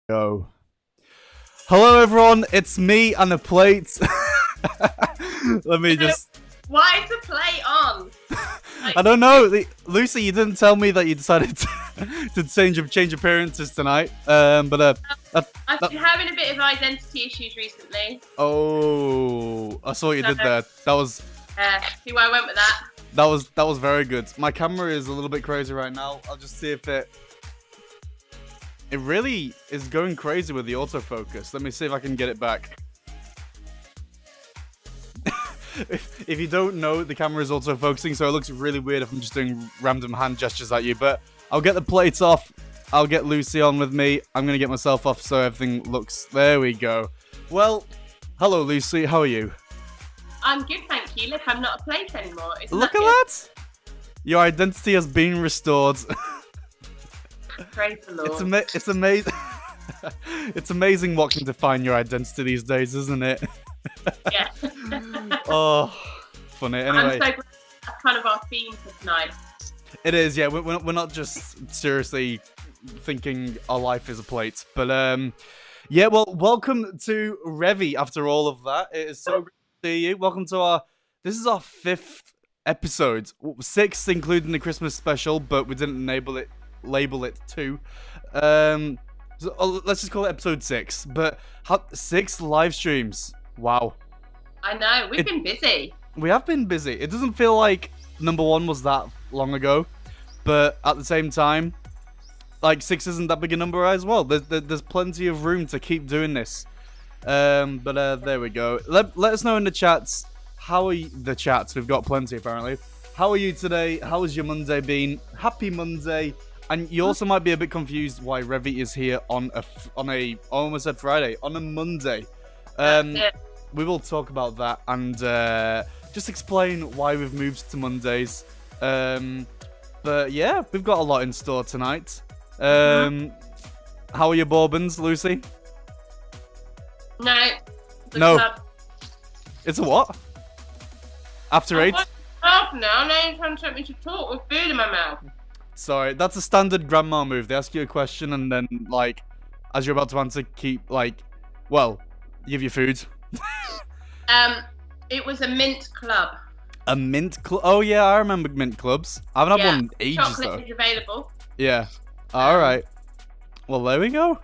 Go. Hello everyone, it's me and the plates. Let me just... Why is the plate on? I don't know. Lucy, you didn't tell me that you decided to change appearances tonight. I've been having a bit of identity issues recently. Oh, I saw what you did there. That was... see where I went with that? That was very good. My camera is a little bit crazy right now. I'll just see if it really is going crazy with the autofocus. Let me see if I can get it back. If you don't know, the camera is autofocusing, so it looks really weird if I'm just doing random hand gestures at you. But I'll get the plates off. I'll get Lucy on with me. I'm going to get myself off so everything looks... There we go. Well, hello, Lucy. How are you? I'm good, thank you. Look, I'm not a plate anymore. Look at that! Your identity has been restored. Praise the Lord. It's amazing. It's amazing what can define your identity these days, isn't it? Yeah. Oh, funny. Anyway, I'm so glad that's kind of our theme for tonight. It is, yeah. We're not just seriously thinking our life is a plate, but yeah. Well, welcome to Revy. After all of that, it is so great to see you. Welcome to this is our 5th episode, 6th including the Christmas special, but we didn't label it 2. So, let's just call it episode 6. But 6 live streams. Wow. I know, we've been busy. We have been busy. It doesn't feel like number 1 was that long ago, but at the same time, like 6 isn't that big a number as well. There's plenty of room to keep doing this. But there we go. Let us know in the chats. How are you? The chats, we've got plenty apparently. How are you today? How has your Monday been? Happy Monday. And you also might be a bit confused why Revy is here on a I almost said Friday, on a Monday. We will talk about that and just explain why we've moved to Mondays. But yeah, we've got a lot in store tonight. How are your bourbons, Lucy? No. It's a what? After 8? Now you're trying to get me to talk with food in my mouth. Sorry, that's a standard grandma move. They ask you a question and then, like, as you're about to answer, give you food. It was a mint club. A mint club? Oh yeah, I remember mint clubs. I haven't had one in ages chocolate though. Is available. Yeah. Alright. Well, there we go.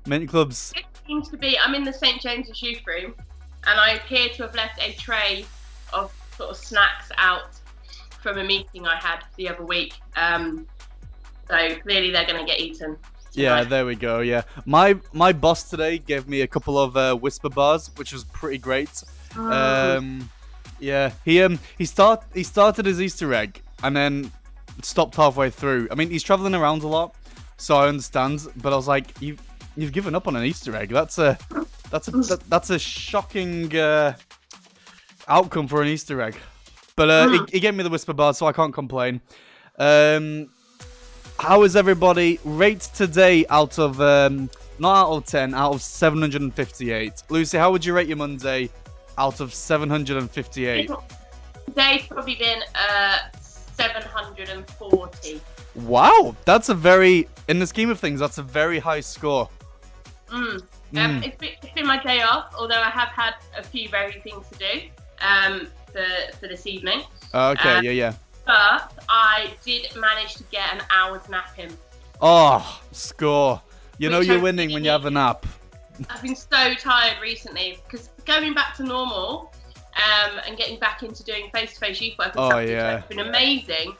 Mint clubs. It seems to be, I'm in the St. James's youth room, and I appear to have left a tray of sort of snacks out from a meeting I had the other week. So clearly they're going to get eaten. Yeah, there we go. Yeah, my boss today gave me a couple of Whisper bars, which was pretty great. Yeah, he started his Easter egg and then stopped halfway through. I mean, he's traveling around a lot, so I understand. But I was like, you've given up on an Easter egg. That's a shocking outcome for an Easter egg. But he gave me the Whisper bar, so I can't complain. How is everybody? Rate today out of, not out of 10, out of 758. Lucy, how would you rate your Monday out of 758? Today's probably been 740. Wow, that's in the scheme of things, that's a very high score. It's been my day off, although I have had a few very things to do for this evening. Okay, yeah. But I did manage to get an hour's nap in. Oh, score. You know you're winning when you have a nap. I've been so tired recently because going back to normal and getting back into doing face-to-face youth work has been amazing.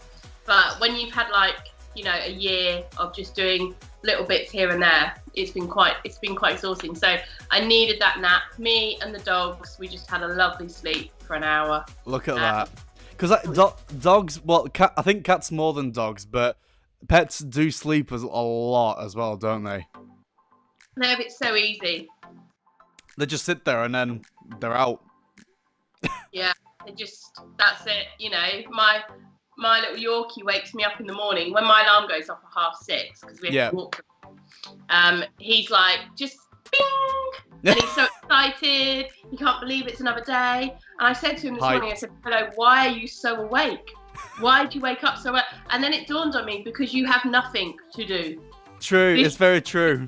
But when you've had a year of just doing little bits here and there, it's been quite exhausting. So I needed that nap. Me and the dogs, we just had a lovely sleep for an hour. Look at that. Because dogs, I think cats more than dogs, but pets do sleep a lot as well, don't they? No, it's so easy. They just sit there and then they're out. Yeah, that's it. You know, my little Yorkie wakes me up in the morning when my alarm goes off at 6:30 because we have to walk. He's like, just bing! And he's so excited. He can't believe it's another day. And I said to him this morning, I said, hello, why are you so awake? Why did you wake up so early? And then it dawned on me, because you have nothing to do. True, it's very true.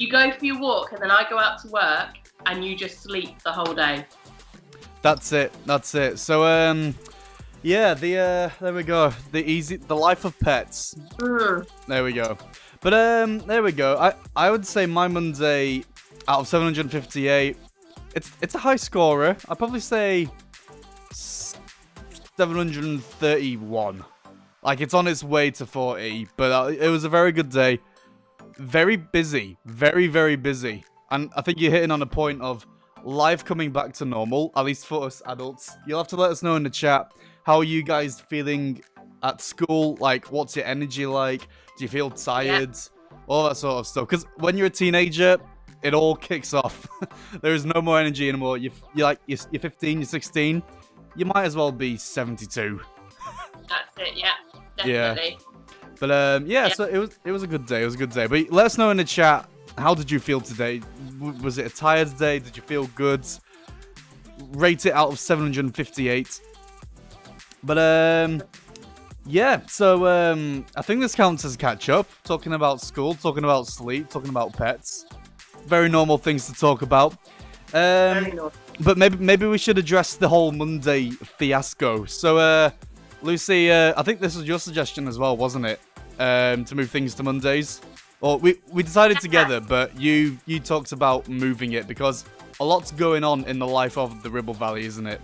You go for your walk, and then I go out to work, and you just sleep the whole day. That's it. So, yeah, there we go. The life of pets. There we go. But, there we go. I would say my Monday, out of 758, it's a high scorer. I'd probably say 731. Like, it's on its way to 40, but it was a very good day. Very busy. Very, very busy. And I think you're hitting on a point of life coming back to normal, at least for us adults. You'll have to let us know in the chat, how are you guys feeling at school? Like, what's your energy like? Do you feel tired? Yeah. All that sort of stuff. Because when you're a teenager, it all kicks off. There is no more energy anymore. You're 15, you're 16. You might as well be 72. That's it, yeah. Definitely. Yeah. But yeah, so it was a good day. It was a good day. But let us know in the chat, how did you feel today? Was it a tired day? Did you feel good? Rate it out of 758. But yeah, so I think this counts as catch up. Talking about school, talking about sleep, talking about pets. Very normal things to talk about. Very normal. But maybe we should address the whole Monday fiasco. So Lucy, I think this was your suggestion as well, wasn't it? To move things to Mondays. Or we decided together, but you talked about moving it because a lot's going on in the life of the Ribble Valley, isn't it?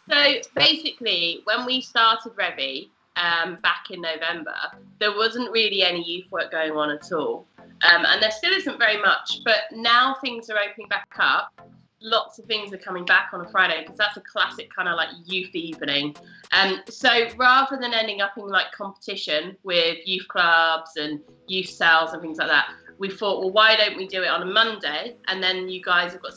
So basically, when we started Revy back in November, there wasn't really any youth work going on at all. And there still isn't very much, but now things are opening back up. Lots of things are coming back on a Friday because that's a classic kind of like youth evening. So rather than ending up in like competition with youth clubs and youth cells and things like that, we thought, well, why don't we do it on a Monday? And then you guys have got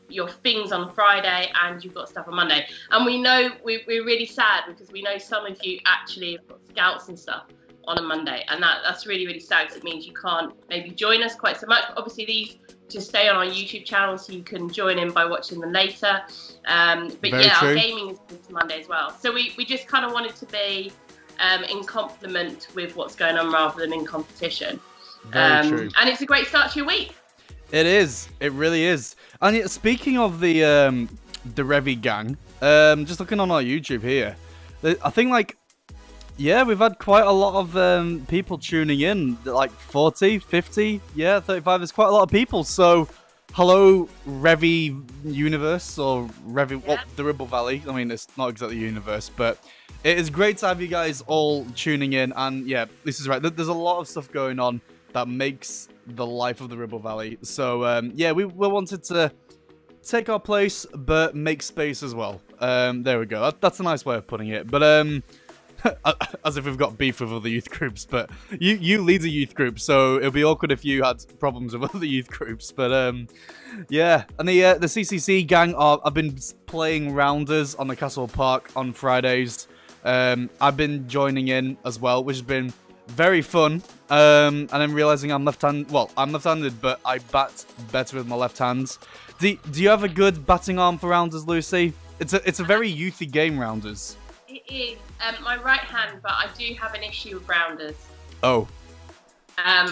your things on Friday and you've got stuff on Monday. And we know we're really sad because we know some of you actually have got scouts and stuff on a Monday. And that's really, really sad because it means you can't maybe join us quite so much. Obviously, these to stay on our YouTube channel so you can join in by watching them later. But Very yeah, true. Our gaming is to Monday as well. So we just kind of wanted to be in complement with what's going on rather than in competition. Very true. And it's a great start to your week. It is. It really is. And yet, speaking of the Revy gang, just looking on our YouTube here, I think we've had quite a lot of people tuning in, like 40, 50, 35. There's quite a lot of people. So, hello, Revy Universe or Revy, the Ribble Valley. I mean, it's not exactly universe, but it is great to have you guys all tuning in. And yeah, this is right. There's a lot of stuff going on that makes the life of the Ribble Valley. So, yeah, we wanted to take our place, but make space as well. There we go. That's a nice way of putting it. But, as if we've got beef with other youth groups, but you lead a youth group, so it'll be awkward if you had problems with other youth groups. But yeah, and the CCC gang I've been playing rounders on the Castle Park on Fridays. I've been joining in as well, which has been very fun. And then realizing I'm left-handed. Well, I'm left-handed, but I bat better with my left hands. Do you have a good batting arm for rounders, Lucy? It's a very youthy game, rounders. It is my right hand, but I do have an issue with rounders. Oh.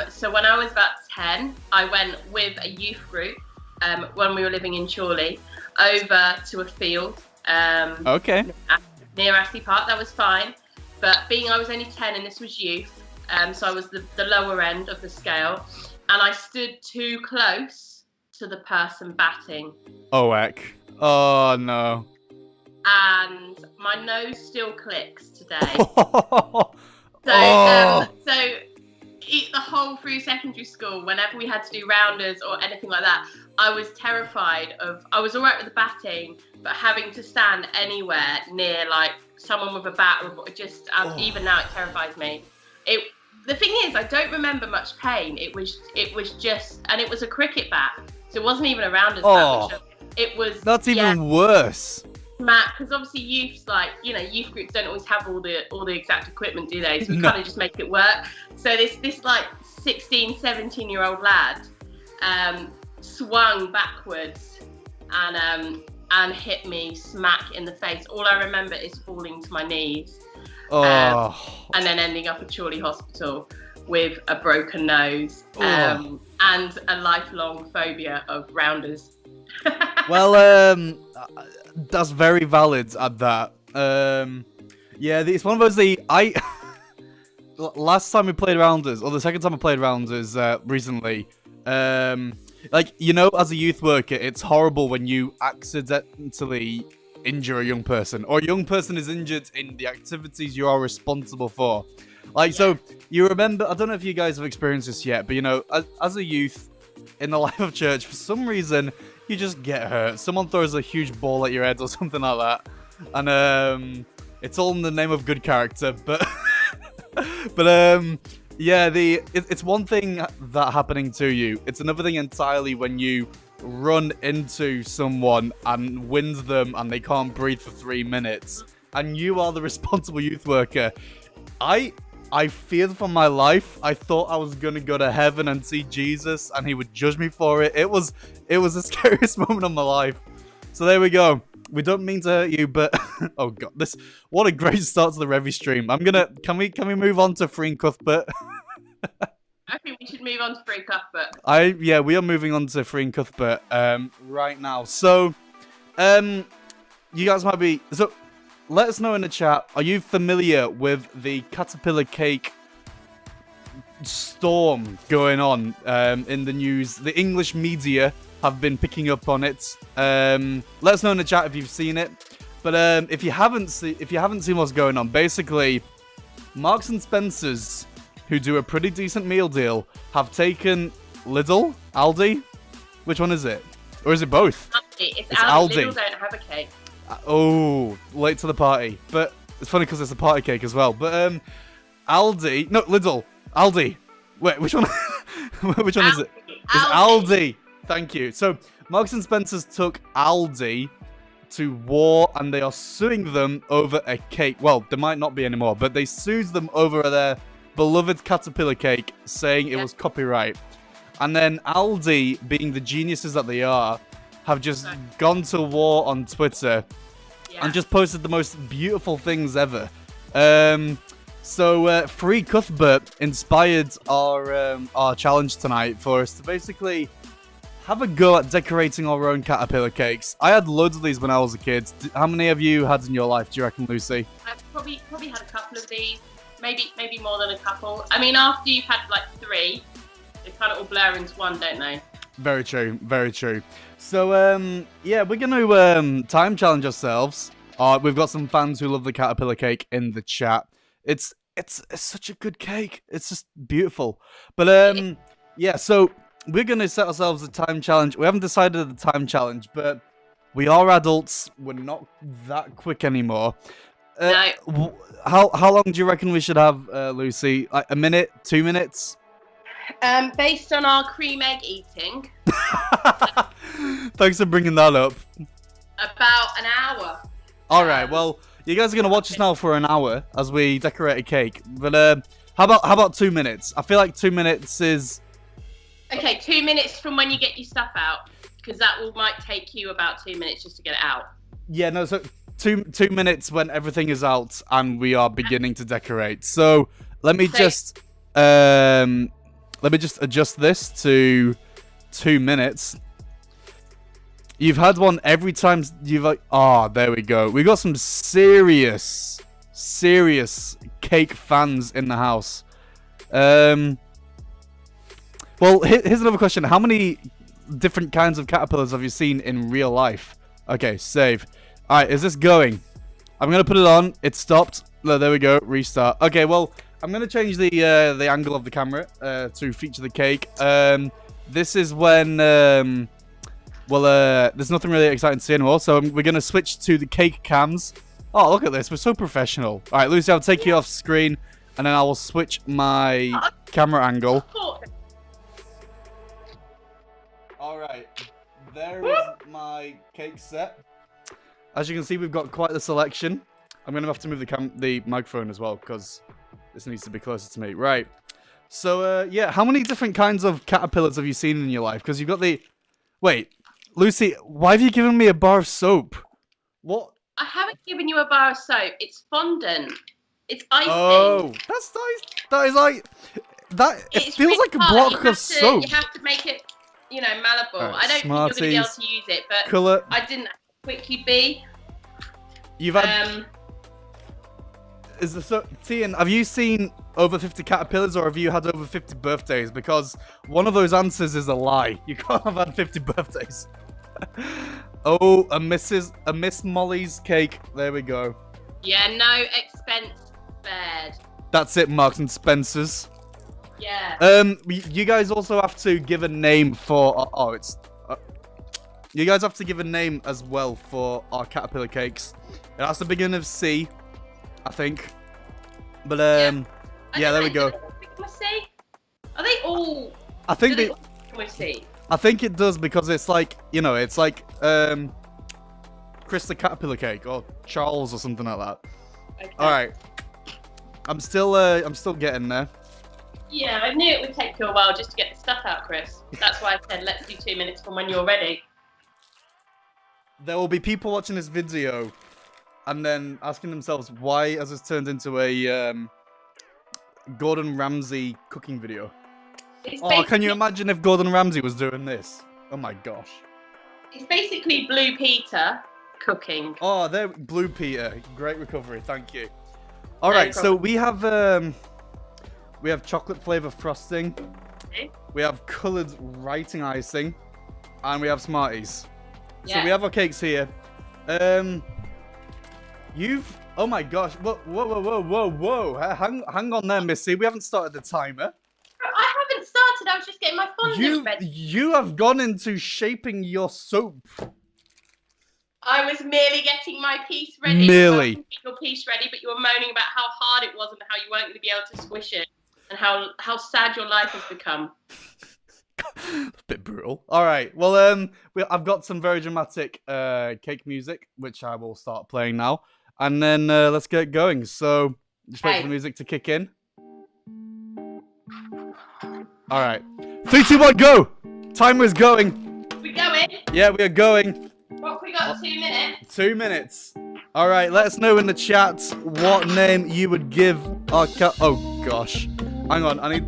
So when I was about 10, I went with a youth group when we were living in Chorley over to a field. Okay. Near Astley Park. That was fine. But being I was only 10 and this was youth, so I was the lower end of the scale, and I stood too close to the person batting. Oh, heck. Oh, no. And my nose still clicks today. So the whole through secondary school, whenever we had to do rounders or anything like that, I was terrified of. I was all right with the batting, but having to stand anywhere near like someone with a bat, even now it terrifies me. The thing is, I don't remember much pain. It was just, and it was a cricket bat, so it wasn't even a rounders bat. It was. That's even worse. Matt, because obviously youth groups don't always have all the exact equipment, do they? So we kind of just make it work. So this like 16, 17-year-old lad swung backwards and hit me smack in the face. All I remember is falling to my knees and then ending up at Chorley Hospital. with a broken nose and a lifelong phobia of rounders. Well, that's very valid at that. Yeah, it's one of those. Last time we played Rounders, or the second time I played Rounders recently, like, you know, as a youth worker, it's horrible when you accidentally injure a young person, or a young person is injured in the activities you are responsible for. Like, so, you remember, I don't know if you guys have experienced this yet, but, you know, as a youth in the life of church, for some reason, you just get hurt. Someone throws a huge ball at your head or something like that, and it's all in the name of good character, but... yeah, it's one thing that happening to you. It's another thing entirely when you run into someone and wind them and they can't breathe for 3 minutes. And you are the responsible youth worker. I feared for my life. I thought I was gonna go to heaven and see Jesus and he would judge me for it. It was the scariest moment of my life. So there we go. We don't mean to hurt you, but oh god, what a great start to the Revy stream. Can we move on to freeing Cuthbert? I think we should move on to freeing Cuthbert. Yeah, we are moving on to freeing Cuthbert right now. So, you guys might be, so let us know in the chat, are you familiar with the caterpillar cake storm going on in the news? The English media have been picking up on it. Let us know in the chat if you've seen it. But if you haven't seen what's going on, basically, Marks and Spencer's, who do a pretty decent meal deal, have taken Lidl, Aldi. Which one is it? Or is it both? Aldi. It's Aldi. Lidl don't have a cake. Oh, late to the party. But it's funny because it's a party cake as well. But Aldi, no, Lidl, Aldi. Wait, which one? Which one is it? It's Aldi. Thank you. So, Marks and Spencer's took Aldi to war, and they are suing them over a cake. Well, there might not be anymore, but they sued them over their beloved caterpillar cake, saying it was copyright. And then Aldi, being the geniuses that they are, have just gone to war on Twitter and just posted the most beautiful things ever. So, Free Cuthbert inspired our challenge tonight for us to basically have a go at decorating our own caterpillar cakes. I had loads of these when I was a kid. How many have you had in your life, do you reckon, Lucy? I've probably had a couple of these. Maybe more than a couple. I mean, after you've had like 3, they kind of all blur into one, don't they? Very true, very true. So, yeah, we're going to time challenge ourselves. We've got some fans who love the caterpillar cake in the chat. It's such a good cake. It's just beautiful. But, yeah, so we're going to set ourselves a time challenge. We haven't decided the time challenge, but we are adults. We're not that quick anymore. No. How long do you reckon we should have, Lucy? Like a minute, 2 minutes? Based on our cream egg eating. Thanks for bringing that up. About an hour. All right. Well, you guys are gonna watch us now for an hour as we decorate a cake. But how about 2 minutes? I feel like 2 minutes is. Okay, 2 minutes from when you get your stuff out, because that might take you about 2 minutes just to get it out. Yeah. No. So. 2 minutes when everything is out and we are beginning to decorate. So let me just adjust this to 2 minutes. You've had one every time you've like. Ah, there we go. We got some serious cake fans in the house. Well, here's another question. How many different kinds of caterpillars have you seen in real life? Okay, save. Alright, is this going? I'm going to put it on. It stopped. No, there we go. Restart. Okay, well, I'm going to change the angle of the camera to feature the cake. This is when... there's nothing really exciting to see anymore, so we're going to switch to the cake cams. Oh, look at this. We're so professional. Alright, Lucy, I'll take you off screen, and then I will switch my camera angle. Alright, there is my cake set. As you can see, we've got quite the selection. I'm going to have to move the microphone as well, because this needs to be closer to me. Right. So, yeah, how many different kinds of caterpillars have you seen in your life? Because you've got the... Wait, Lucy, why have you given me a bar of soap? What? I haven't given you a bar of soap. It's fondant. It's icing. Oh, that is like... it feels like a block of soap. You have to make it, you know, malleable. Right, I don't think you're going to be able to use it, but colour. I didn't know how quick you'd be. You've had. Is the Tian, have you seen over 50 caterpillars or have you had over 50 birthdays? Because one of those answers is a lie. You can't have had 50 birthdays. Oh, a Miss Molly's cake. There we go. Yeah, no expense spared. That's it, Marks and Spencer's. Yeah. You guys also have to give a name for. You guys have to give a name as well for our caterpillar cakes. It has to begin with C, I think. But yeah, there we go. Are they all? I think they. C? I think it does because it's like, you know, it's like Chris the Caterpillar Cake or Charles or something like that. Okay. All right. I'm still getting there. Yeah, I knew it would take you a while just to get the stuff out, Chris. That's why I said let's do 2 minutes from when you're ready. There will be people watching this video and then asking themselves, why has this turned into a Gordon Ramsay cooking video? Oh, can you imagine if Gordon Ramsay was doing this? Oh my gosh. It's basically Blue Peter cooking. Oh, there, Blue Peter. Great recovery, thank you. All right, so we have chocolate flavor frosting. Okay. We have colored writing icing, and we have Smarties. Yeah. So we have our cakes here. Oh my gosh! Whoa! Hang on there, Missy. We haven't started the timer. I haven't started. I was just getting my fondant ready. You have gone into shaping your soap. I was merely getting my piece ready. Merely. You get your piece ready, but you were moaning about how hard it was and how you weren't going to be able to squish it, and how sad your life has become. A bit brutal. All right. Well, I've got some very dramatic cake music, which I will start playing now, and then let's get going. So just wait for the music to kick in. All right. 3, 2, 1, go! Timer is going. We going? Yeah, we are going. What have we got? 2 minutes. 2 minutes. All right. Let us know in the chat what name you would give our cat. Oh gosh. Hang on. I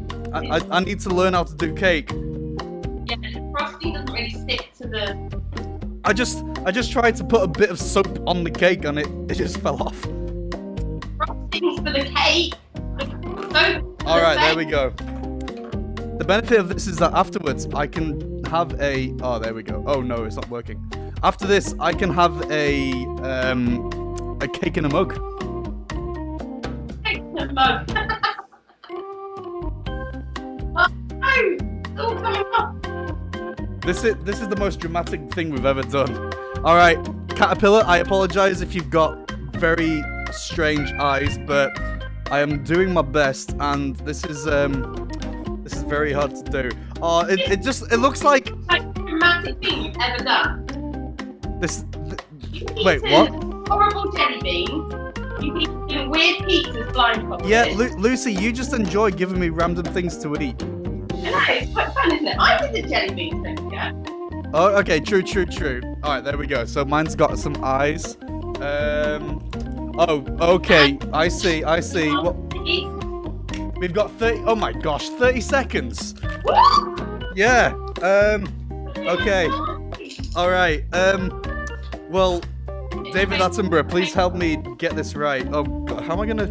need to learn how to do cake. Yeah, the frosting doesn't really stick to the. I just tried to put a bit of soap on the cake and it just fell off. Frosting's for the cake. All right, there we go. The benefit of this is that afterwards I can have a. Oh, there we go. Oh no, it's not working. After this, I can have a cake in a mug. Cake in a mug. Oh no, it's all coming off. This is the most dramatic thing we've ever done. All right, Caterpillar, I apologize if you've got very strange eyes, but I am doing my best, and this is very hard to do. Oh, it looks like most dramatic thing you've ever done. Wait, what? Horrible jelly beans. You've eaten weird pizzas blindfolded. Yeah, Lucy, you just enjoy giving me random things to eat. I know, it's quite fun, isn't it? I did the jelly beans thing, yeah. Oh, okay, true. All right, there we go. So mine's got some eyes. Oh, okay. I see. What? We've got 30. Oh my gosh, 30 seconds. Yeah. Okay. All right. Well, David Attenborough, please help me get this right. Oh God, how am I gonna?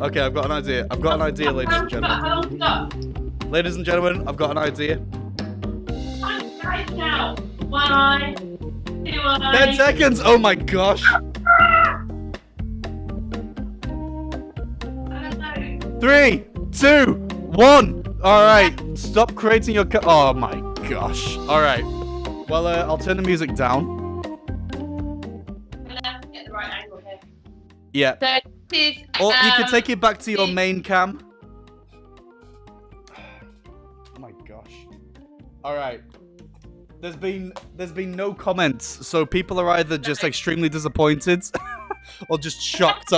Okay, I've got an idea. Ladies and gentlemen. Ladies and gentlemen, I've got an idea. Right now. 1, 2, 10 seconds. Oh my gosh. 3, 2, 1. All right, stop creating your. Oh my gosh. All right. Well, I'll turn the music down. Get the right angle here. Yeah. So this is. Or you can take it back to your main cam. Oh my gosh. All right. There's been no comments, so people are either just extremely disappointed or just shocked.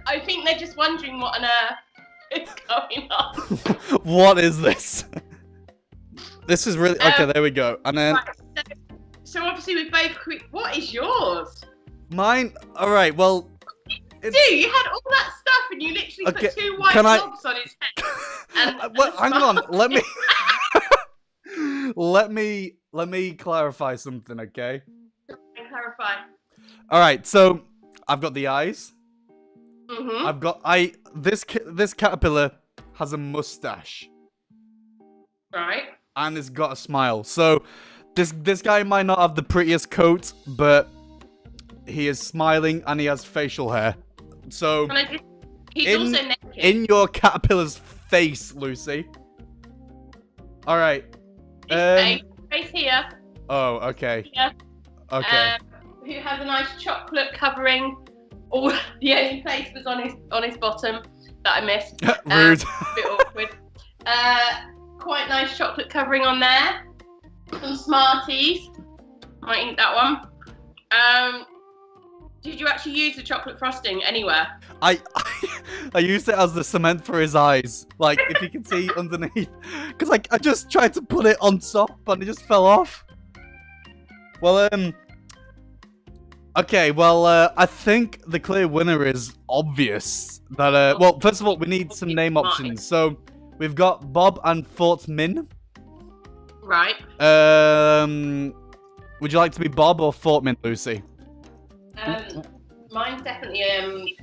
I think they're just wondering what on earth is going on. What is this? This is really okay. There we go. And then. Right, so obviously we both. What is yours? Mine. All right. Well, Dude, you had all that stuff and you literally put 2 white blobs on his head. And well, hang on, let me clarify something, okay? Clarify. All right, so I've got the eyes. Mm-hmm. This caterpillar has a mustache. Right. And it's got a smile. So this guy might not have the prettiest coat, but he is smiling and he has facial hair. So he's also naked. In your caterpillar's face, Lucy. All right. Face here. Oh, okay. Yeah. Okay. Who has a nice chocolate covering? All the only place was on his bottom that I missed. Rude. A bit awkward. Quite nice chocolate covering on there. Some Smarties. Might eat that one. Did you actually use the chocolate frosting anywhere? I used it as the cement for his eyes. Like, if you can see underneath. Because, like, I just tried to put it on top and it just fell off. Well, okay, well, I think the clear winner is obvious. That, well, first of all, we need some name options. So, we've got Bob and Fort Min. Right. Would you like to be Bob or Fort Min, Lucy? Mine's definitely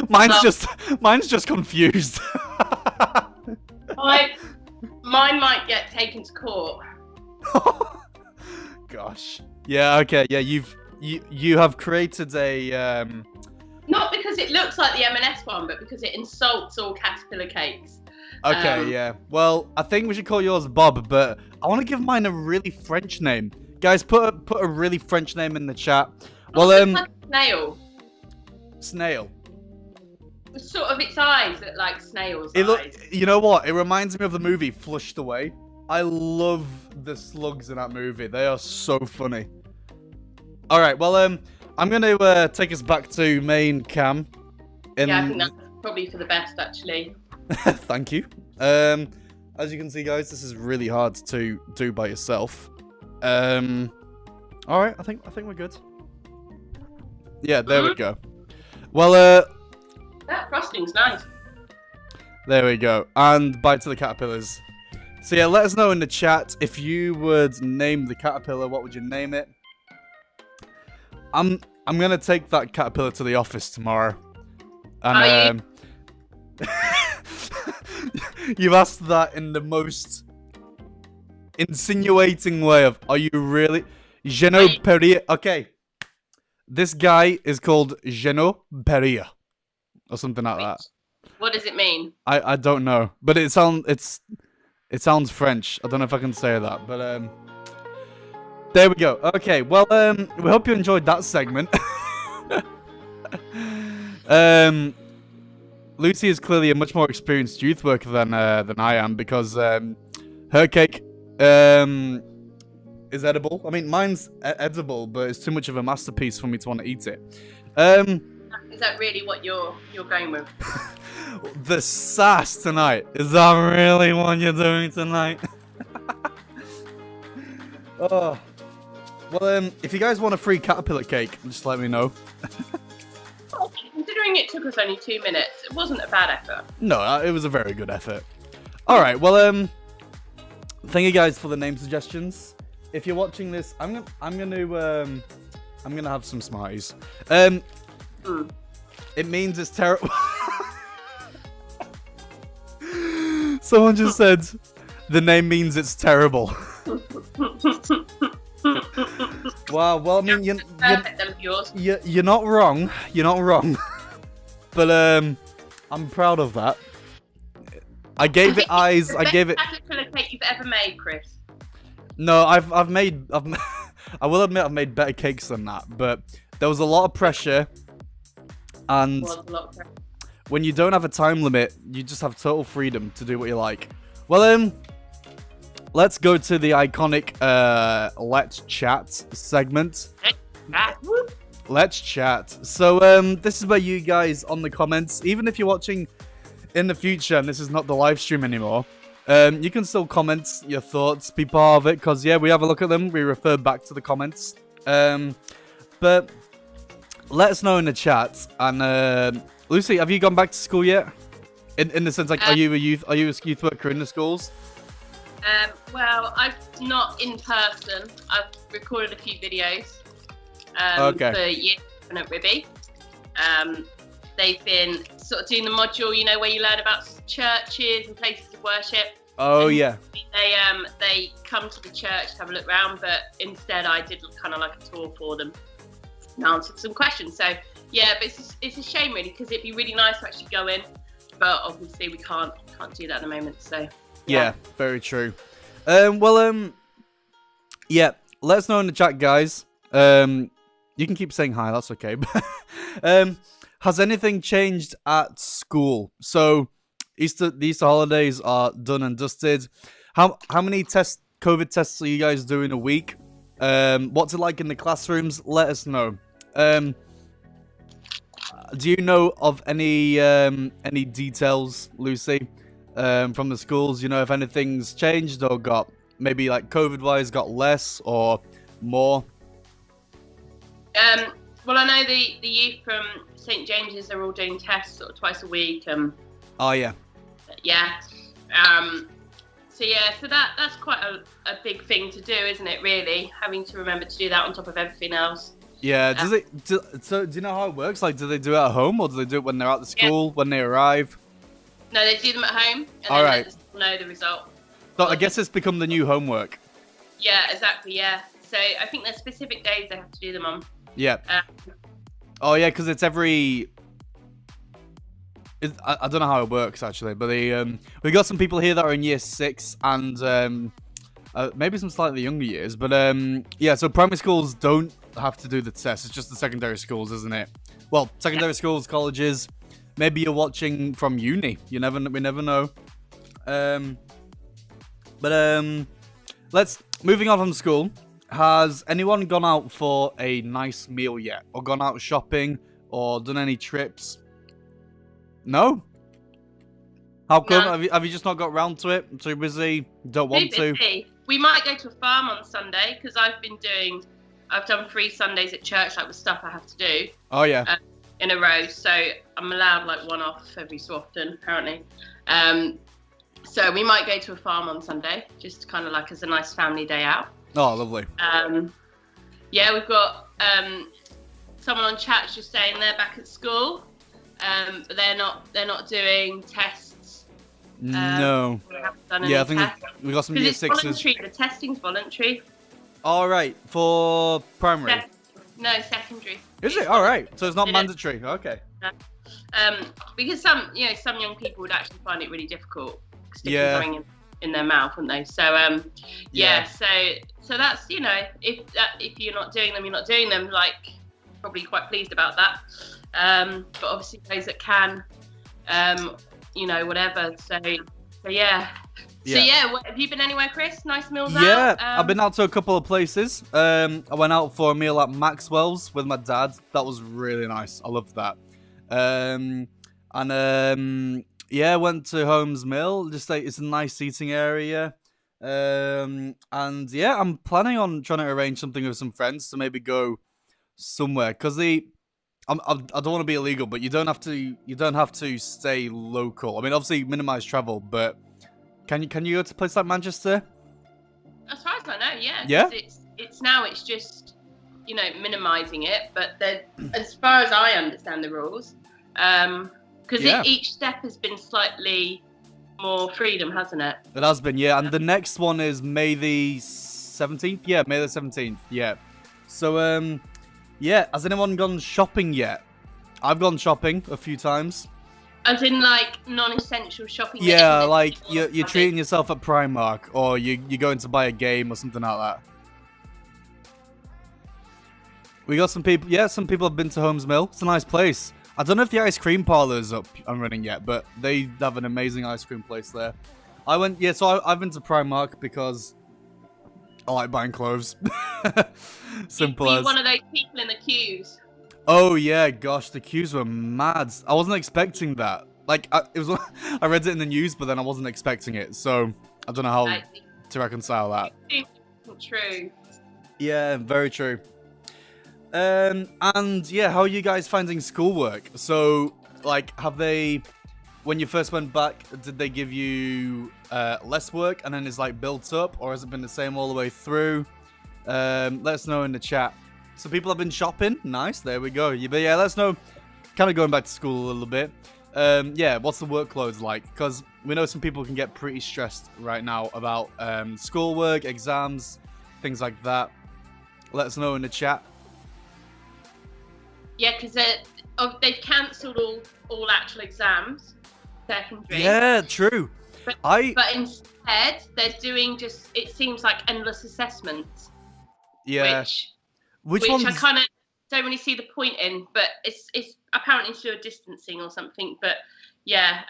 Mine's just confused. Mine might get taken to court. Gosh. Yeah. Okay. Yeah. You have created a Not because it looks like the M&S one, but because it insults all caterpillar cakes. Okay. Yeah. Well, I think we should call yours Bob, but I want to give mine a really French name. Guys, put a really French name in the chat. Well, like snail. Snail. Sort of its eyes look like snails' eyes. You know what? It reminds me of the movie Flushed Away. I love the slugs in that movie. They are so funny. All right. Well, I'm going to take us back to main cam. Yeah, I think that's probably for the best, actually. Thank you. As you can see, guys, this is really hard to do by yourself. All right. I think we're good. Yeah, there we go. Well, that frosting's nice. There we go. And bye to the caterpillars. So yeah, let us know in the chat if you would name the caterpillar. What would you name it? I'm gonna take that caterpillar to the office tomorrow. And you've asked that in the most insinuating way of, are you really? Geno Perrier. Okay. This guy is called Geno Perrier. Or something like that. What does it mean? I don't know. But it sounds French. I don't know if I can say that, but there we go. Okay, well, we hope you enjoyed that segment. Lucy is clearly a much more experienced youth worker than I am, because her cake is edible. I mean, mine's edible, but it's too much of a masterpiece for me to want to eat it. Is that really what you're going with? The sass tonight. Is that really what you're doing tonight? Oh. Well, if you guys want a free caterpillar cake, just let me know. Considering it took us only 2 minutes, it wasn't a bad effort. No, it was a very good effort. All right, well, thank you guys for the name suggestions. If you're watching this, I'm gonna have some Smarties. It means it's terrible. Someone just said the name means it's terrible. Wow. Well, I mean, you're not wrong. You're not wrong. But I'm proud of that. I gave it eyes. I gave it. Caterpillar cake you've ever made, Chris? No, I've made. I will admit I've made better cakes than that, but there was a lot of pressure. And when you don't have a time limit, you just have total freedom to do what you like. Well, let's go to the iconic Let's Chat segment. Let's Chat. So, this is where you guys on the comments, even if you're watching in the future and this is not the live stream anymore, you can still comment your thoughts, be part of it, because, yeah, we have a look at them. We refer back to the comments. But let us know in the chat. And Lucy, have you gone back to school yet? In the sense, like, are you a youth worker in the schools? Well, I've not in person. I've recorded a few videos for year 7 at Ribby. They've been sort of doing the module, you know, where you learn about churches and places of worship. Oh, yeah. They come to the church to have a look around, but instead I did kind of like a tour for them and answered some questions. So, yeah, but it's a shame, really, because it'd be really nice to actually go in, but obviously we can't do that at the moment, so... Yeah, very true. Yeah, let us know in the chat, guys. You can keep saying hi, that's okay. Has anything changed at school? So, the Easter holidays are done and dusted. How many COVID tests are you guys doing a week? What's it like in the classrooms? Let us know. Do you know of any details, Lucy? From the schools, you know, if anything's changed or got maybe like COVID-wise got less or more? Well, I know the youth from St James's are all doing tests sort of twice a week. Oh yeah. Yeah. So that's quite a big thing to do, isn't it? Really, having to remember to do that on top of everything else. Yeah. So do you know how it works? Like, do they do it at home or do they do it when they're at the school when they arrive? No, they do them at home, and then let us know the result. So I guess it's become the new homework. Yeah, exactly, yeah. So I think there's specific days they have to do them on. Yeah. Oh, yeah, because it's every... I don't know how it works, actually, but we got some people here that are in year 6 and maybe some slightly younger years. But, yeah, so primary schools don't have to do the test. It's just the secondary schools, isn't it? Well, secondary schools, colleges... Maybe you're watching from uni. We never know. Moving on from school. Has anyone gone out for a nice meal yet, or gone out shopping, or done any trips? No. How come? No. Have you just not got round to it? Too busy? Don't want to? We might go to a farm on Sunday because I've done 3 Sundays at church, like with stuff I have to do. Oh yeah. In a row, so I'm allowed like one off every so often, apparently. So we might go to a farm on Sunday, just kind of like as a nice family day out. Oh, lovely. Yeah, we've got someone on chat just saying they're back at school, but they're not doing tests. No. Yeah, I think we got some year 6s. Voluntary. The testing's voluntary. All right, for primary. No, secondary. Is it? All right. So it's not mandatory. Okay. Because some young people would actually find it really difficult sticking something in their mouth, wouldn't they? So so that's, you know, if you're not doing them, you're not doing them. Like, probably quite pleased about that. But obviously those that can, you know, whatever. So yeah. So have you been anywhere, Chris? Nice meals out? Yeah, I've been out to a couple of places. I went out for a meal at Maxwell's with my dad. That was really nice. I loved that. Yeah, went to Holmes Mill. Just like, it's a nice seating area. And yeah, I'm planning on trying to arrange something with some friends to maybe go somewhere. Because I don't want to be illegal, but you don't have to stay local. I mean, obviously minimize travel, but can you go to a place like Manchester? As far as I know, yeah. Yeah. It's just, you know, minimizing it, but as far as I understand the rules, because each step has been slightly more freedom, hasn't it? It has been, yeah. And the next one is May the 17th. Yeah, May the 17th. Yeah. So yeah. Has anyone gone shopping yet? I've gone shopping a few times. As in, like, non-essential shopping? Yeah, like, you're treating yourself at Primark, or you're going to buy a game or something like that. We got some people... Yeah, some people have been to Holmes Mill. It's a nice place. I don't know if the ice cream parlor is up and running yet, but they have an amazing ice cream place there. So I've been to Primark because I like buying clothes. Simple as. One of those people in the queues. Oh yeah, gosh, the queues were mad. I wasn't expecting that. Like, I read it in the news, but then I wasn't expecting it. So I don't know how to reconcile that. True. Yeah, very true. And yeah, how are you guys finding schoolwork? So, like, have they, when you first went back, did they give you less work and then it's like built up, or has it been the same all the way through? Let us know in the chat. So people have been shopping. Nice, there we go. But yeah, let us know. Kind of going back to school a little bit. Yeah, what's the workloads like? Because we know some people can get pretty stressed right now about schoolwork, exams, things like that. Let us know in the chat. Yeah, because they've cancelled all actual exams, secondary. Yeah, true. But instead, they're doing just, it seems like endless assessments. Yeah. Which I kind of don't really see the point in, but it's apparently to do a distancing or something. But yeah,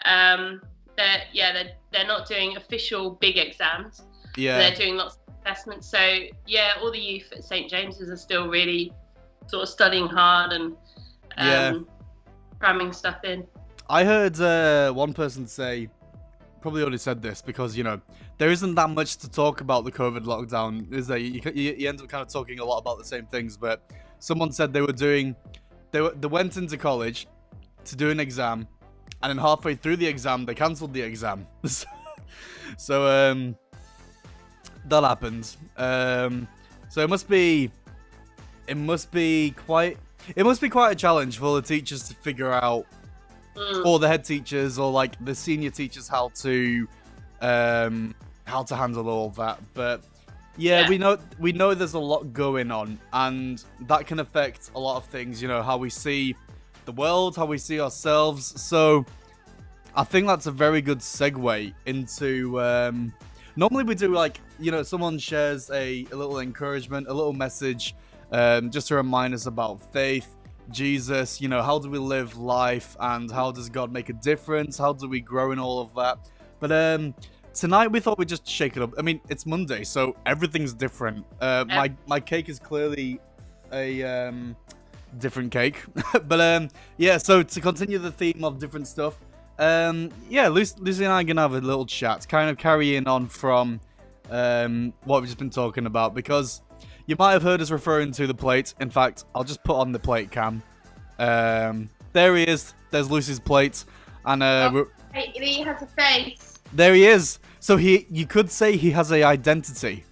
they're not doing official big exams. Yeah. They're doing lots of assessments. So yeah, all the youth at St. James's are still really sort of studying hard and cramming stuff in. I heard one person say, probably already said this, because, you know, there isn't that much to talk about the COVID lockdown, is there? You end up kind of talking a lot about the same things, but someone said they went into college to do an exam, and then halfway through the exam, they cancelled the exam. So, that happened. So it must be quite a challenge for the teachers to figure out, or the head teachers, or like the senior teachers, how to handle all of that. But yeah, we know there's a lot going on, and that can affect a lot of things, you know, how we see the world, how we see ourselves. So I think that's a very good segue into normally we do, like, you know, someone shares a little encouragement, a little message, just to remind us about faith, Jesus, you know, how do we live life, and how does God make a difference? How do we grow in all of that? But tonight we thought we'd just shake it up. I mean, it's Monday, so everything's different. My cake is clearly a different cake. But yeah, so to continue the theme of different stuff, yeah, Lucy and I are gonna have a little chat, kind of carrying on from what we've just been talking about, because you might have heard us referring to the plate. In fact, I'll just put on the plate cam. There he is. There's Lucy's plate. And he has a face. There he is. So you could say he has an identity.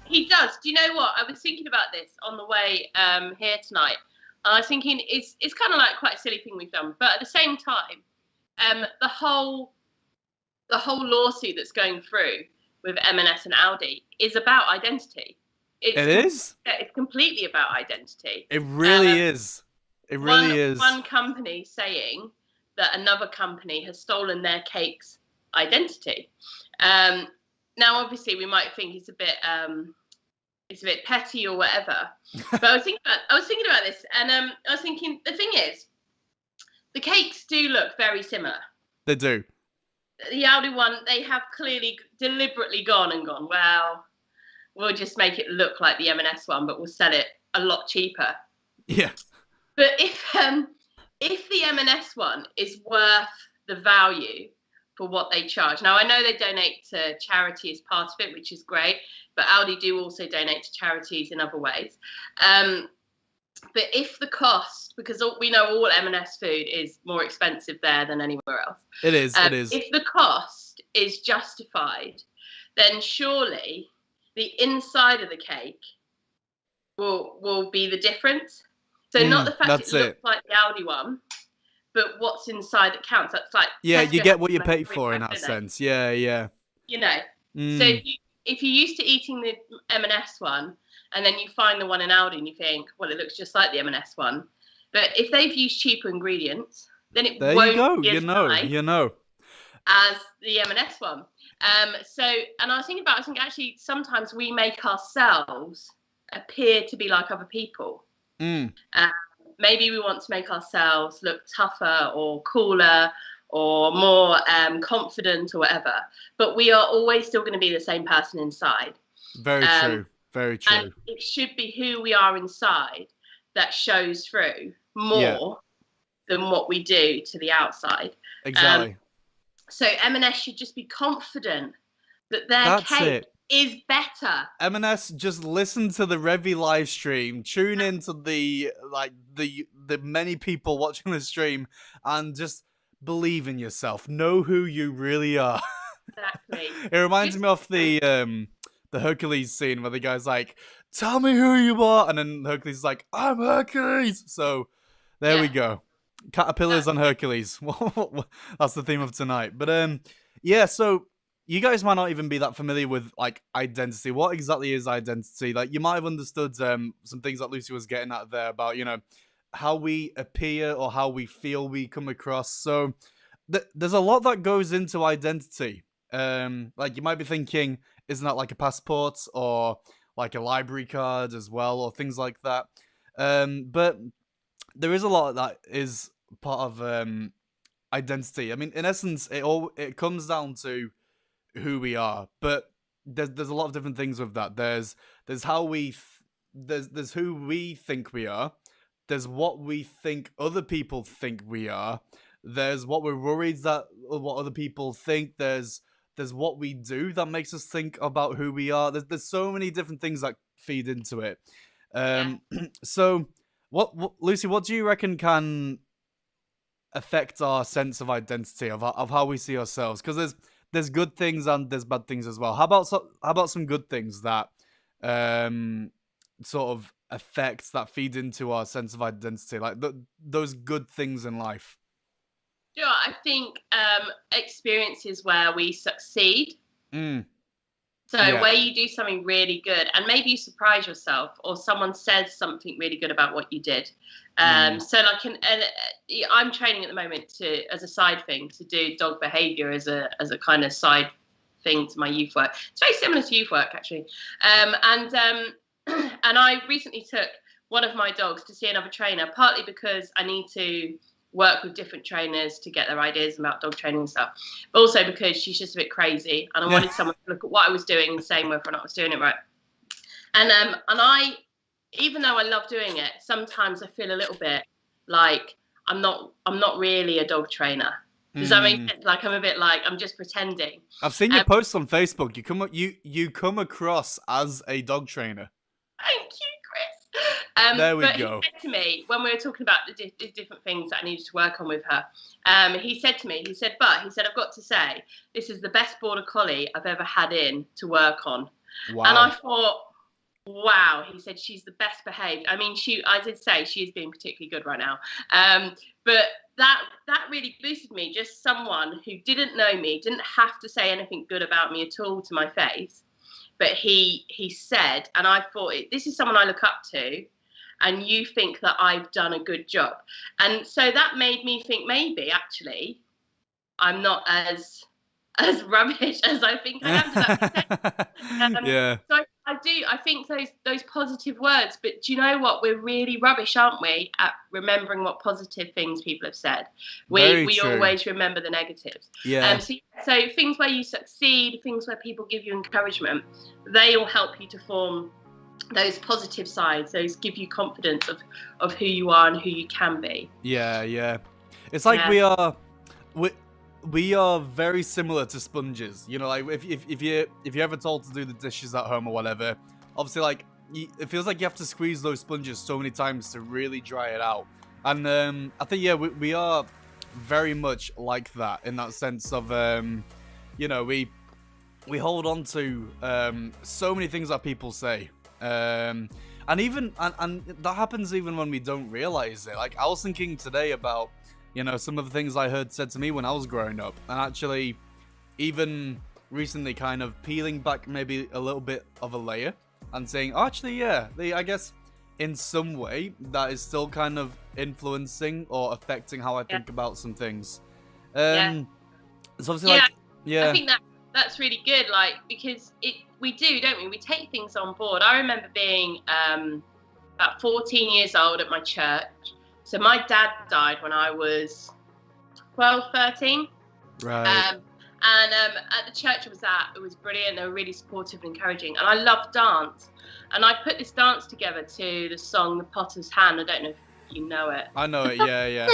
He does. Do you know what? I was thinking about this on the way here tonight. I was thinking it's kind of like quite a silly thing we've done, but at the same time, the whole lawsuit that's going through with M&S and Audi is about identity. It is? It's completely about identity. It really is. It really is. One company saying that another company has stolen their cake's identity. Now, obviously, we might think it's a bit petty or whatever. But I was thinking about this, and I was thinking, the thing is, the cakes do look very similar. They do. The Audi one, they have clearly deliberately gone, well, we'll just make it look like the M&S one, but we'll sell it a lot cheaper. Yeah. But if the M&S one is worth the value for what they charge, now I know they donate to charity as part of it, which is great, but Audi do also donate to charities in other ways. But if the cost, because we know all M&S food is more expensive there than anywhere else. It is. If the cost is justified, then surely the inside of the cake will be the difference. So not the fact it looks like the Audi one, but what's inside that counts. That's like, yeah, you get what you pay for in that sense. Yeah. You know, so if you're used to eating the M&S one, and then you find the one in Audi and you think, well, it looks just like the M&S one. But if they've used cheaper ingredients, then it won't be as nice as the M&S one. And I was thinking actually sometimes we make ourselves appear to be like other people. Maybe we want to make ourselves look tougher or cooler or more confident or whatever. But we are always still going to be the same person inside. Very true. Very true. And it should be who we are inside that shows through more than what we do to the outside. Exactly. So M&S should just be confident that their cake is better. M&S, just listen to the Revy live stream, tune into the many people watching the stream, and just believe in yourself. Know who you really are. Exactly. It reminds me of the Hercules scene where the guy's like, "Tell me who you are," and then Hercules is like, "I'm Hercules." So there we go. Caterpillars on Hercules. That's the theme of tonight. But yeah. So you guys might not even be that familiar with like identity. What exactly is identity? Like you might have understood some things that Lucy was getting at there about, you know, how we appear or how we feel we come across. So there's a lot that goes into identity. Like you might be thinking, isn't that like a passport or like a library card as well, or things like that? But there is a lot that is part of identity. I mean, in essence, it comes down to who we are, but there's a lot of different things with that. There's how there's who we think we are. There's what we think other people think we are. There's what we're worried that what other people think. There's what we do that makes us think about who we are. There's so many different things that feed into it. So what Lucy, what do you reckon can affect our sense of identity of how we see ourselves? Because there's good things and there's bad things as well. How about some good things that sort of affects that feed into our sense of identity, like those good things in life? Sure, I think experiences where we succeed. So where you do something really good and maybe you surprise yourself or someone says something really good about what you did. So like, I'm training at the moment as a side thing to do dog behavior as a kind of side thing to my youth work. It's very similar to youth work actually. And I recently took one of my dogs to see another trainer, partly because I need to work with different trainers to get their ideas about dog training and stuff, but also because she's just a bit crazy and I wanted someone to look at what I was doing and say whether or not I was doing it right. And I, even though I love doing it, sometimes I feel a little bit like I'm not really a dog trainer. Does that make sense? Like I'm a bit like I'm just pretending. I've seen your posts on Facebook. You come across as a dog trainer. Thank you, Chris. There we go. He said to me when we were talking about the different things that I needed to work on with her, he said to me, I've got to say, this is the best border collie I've ever had in to work on. Wow. And I thought, wow. He said she's the best behaved. I mean, I did say she is being particularly good right now. But that really boosted me. Just someone who didn't know me, didn't have to say anything good about me at all to my face. But he said, and I thought, this is someone I look up to, and you think that I've done a good job. And so that made me think maybe, actually, I'm not as rubbish as I think I am. Does that make sense? Yeah. So I think those positive words, but do you know what? We're really rubbish, aren't we, at remembering what positive things people have said. We always remember the negatives. Yeah. So things where you succeed, things where people give you encouragement, they all help you to form those positive sides. Those give you confidence of who you are and who you can be. Yeah. It's like we are very similar to sponges. You know, like if you're ever told to do the dishes at home or whatever, obviously like it feels like you have to squeeze those sponges so many times to really dry it out. And I think we are very much like that in that sense of you know, we hold on to so many things that people say. And that happens even when we don't realize it. Like I was thinking today about, you know, some of the things I heard said to me when I was growing up, and actually even recently kind of peeling back maybe a little bit of a layer and saying, oh, actually, I guess in some way that is still kind of influencing or affecting how I think about some things. It's obviously I think that's really good, like, because we do, don't we? We take things on board. I remember being about 14 years old at my church. So my dad died when I was 12, 13. Right. And at the church I was at, it was brilliant. They were really supportive and encouraging. And I loved dance. And I put this dance together to the song The Potter's Hand. I don't know if you know it. I know it, yeah.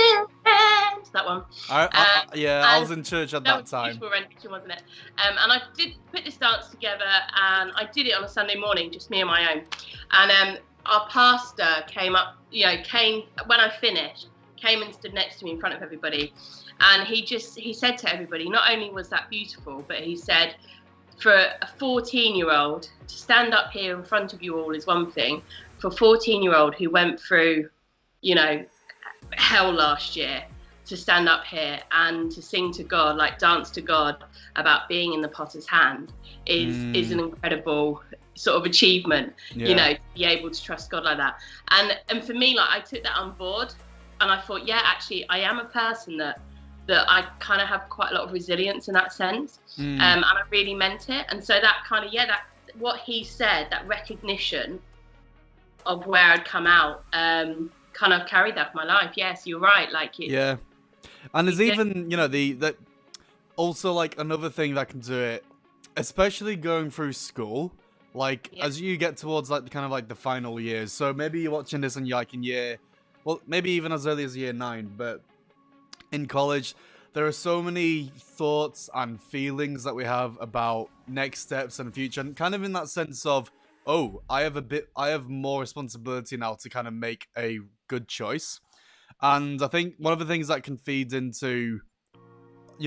end. That one. I was in church at that was time. Beautiful rendition, wasn't it? And I did put this dance together, and I did it on a Sunday morning, just me and my own. And our pastor came up, came when I finished, came and stood next to me in front of everybody, and he said to everybody, not only was that beautiful, but he said, for a 14-year-old to stand up here in front of you all is one thing. For a 14-year-old who went through, hell last year, to stand up here and to sing to God, like dance to God about being in the potter's hand is an incredible sort of achievement, to be able to trust God like that. And for me, like, I took that on board, and I thought, yeah, actually, I am a person that I kind of have quite a lot of resilience in that sense. And I really meant it. And so that kind of, that what he said, that recognition of where I'd come out, kind of carried that for my life. Yes, you're right. Like it. Yeah. And there's even, that also like another thing that can do it, especially going through school, like as you get towards like kind of like the final years. So maybe you're watching this and you're like maybe even as early as year 9, but in college, there are so many thoughts and feelings that we have about next steps and future, and kind of in that sense of, I have more responsibility now to kind of make a good choice. And I think one of the things that can feed into,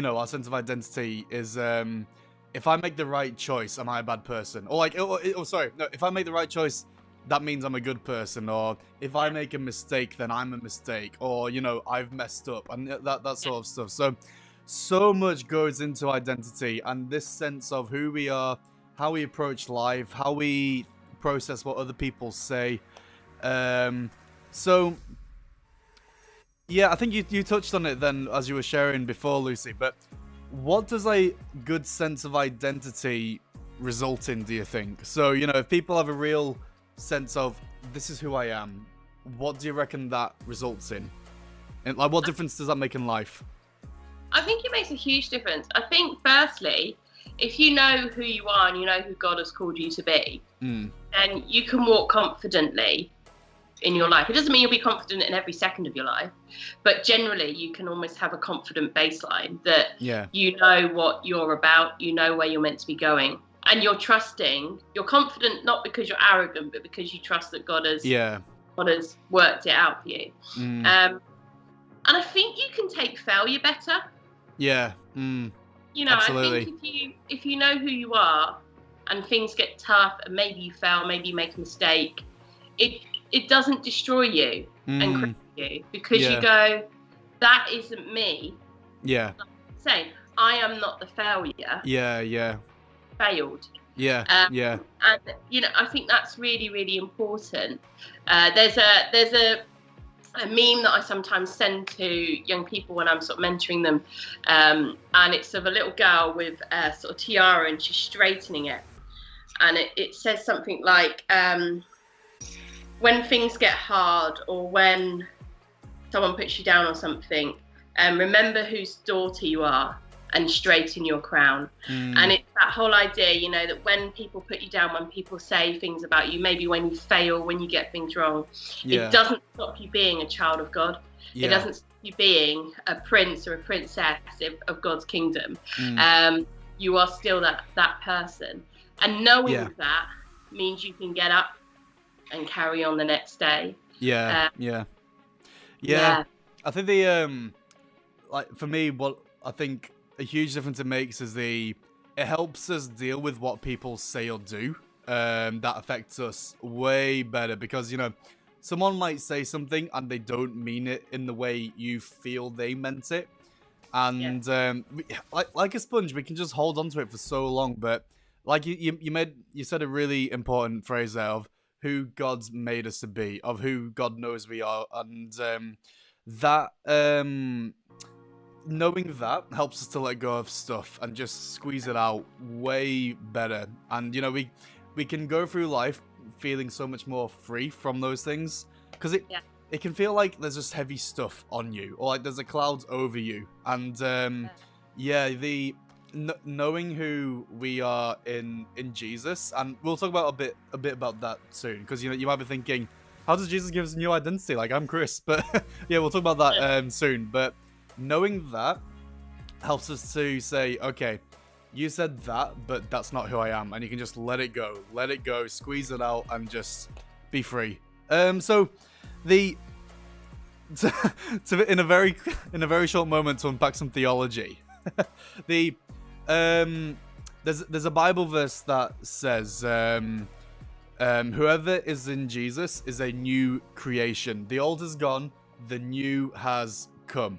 our sense of identity is, if I make the right choice, am I a bad person? Or like, if I make the right choice, that means I'm a good person. Or if I make a mistake, then I'm a mistake. Or, I've messed up, and that sort of stuff. So much goes into identity, and this sense of who we are, how we approach life, how we process what other people say. Yeah, I think you touched on it then as you were sharing before, Lucy, but what does a good sense of identity result in, do you think? So, if people have a real sense of, this is who I am, what do you reckon that results in? And like, what difference does that make in life? I think it makes a huge difference. I think, firstly, if you know who you are and you know who God has called you to be, then you can walk confidently in your life. It doesn't mean you'll be confident in every second of your life, but generally you can almost have a confident baseline that you know what you're about, you know where you're meant to be going, and you're trusting. You're confident not because you're arrogant, but because you trust that God has worked it out for you. And I think you can take failure better. Yeah. Absolutely. I think if you know who you are and things get tough and maybe you fail, maybe you make a mistake, it doesn't destroy you and cripple you, because you go, that isn't me. Yeah. Like saying, I am not the failure. Yeah. Failed. Yeah. And I think that's really, really important. There's a meme that I sometimes send to young people when I'm sort of mentoring them, and it's of a little girl with a sort of tiara, and she's straightening it, and it says something like, when things get hard, or when someone puts you down or something, remember whose daughter you are and straighten your crown. And it's that whole idea, that when people put you down, when people say things about you, maybe when you fail, when you get things wrong, it doesn't stop you being a child of God. It doesn't stop you being a prince or a princess of God's kingdom. You are still that person. And knowing that means you can get up and carry on the next day. Yeah. I think for me, what I think a huge difference it makes is it helps us deal with what people say or do that affects us way better, because someone might say something and they don't mean it in the way you feel they meant it, and like a sponge, we can just hold on to it for so long. But like you said a really important phrase there of who God's made us to be, of who God knows we are, and that knowing that helps us to let go of stuff and just squeeze it out way better. And we can go through life feeling so much more free from those things, because it can feel like there's just heavy stuff on you, or like there's a cloud over you. And knowing who we are in Jesus, and we'll talk about a bit about that soon, because you might be thinking, how does Jesus give us a new identity? Like, I'm Chris, but we'll talk about that soon. But knowing that helps us to say, okay, you said that, but that's not who I am, and you can just let it go, squeeze it out, and just be free. So the in a very short moment to unpack some theology, there's a Bible verse that says, whoever is in Jesus is a new creation. The old is gone, the new has come.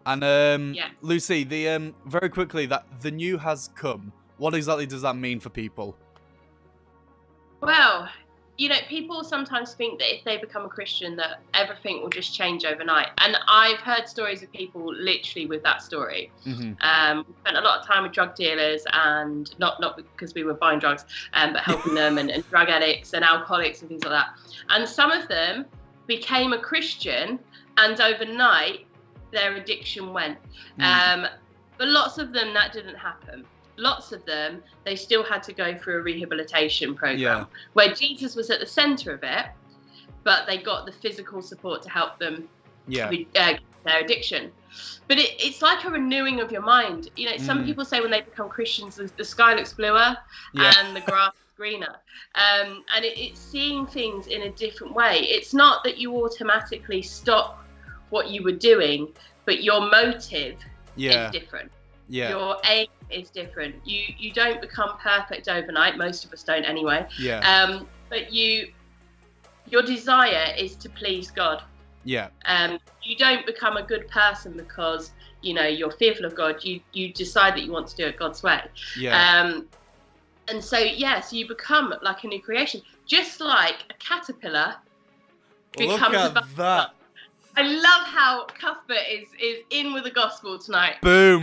And Lucy, the very quickly, that the new has come. What exactly does that mean for people? Well, people sometimes think that if they become a Christian, that everything will just change overnight. And I've heard stories of people literally with that story. Mm-hmm. We spent a lot of time with drug dealers, and not because we were buying drugs, but helping them, and drug addicts and alcoholics and things like that. And some of them became a Christian, and overnight their addiction went. But lots of them, that didn't happen. Lots of them, they still had to go through a rehabilitation program where Jesus was at the center of it, but they got the physical support to help them with their addiction. But it's like a renewing of your mind. Some people say when they become Christians, the sky looks bluer and the grass is greener. And it's seeing things in a different way. It's not that you automatically stop what you were doing, but your motive is different. Your aim is different. You don't become perfect overnight. Most of us don't anyway. But your desire is to please God. You don't become a good person because you're fearful of God. You decide that you want to do it God's way. And so you become like a new creation, just like a caterpillar becomes a butterfly. I love how Cuthbert is in with the gospel tonight. Boom.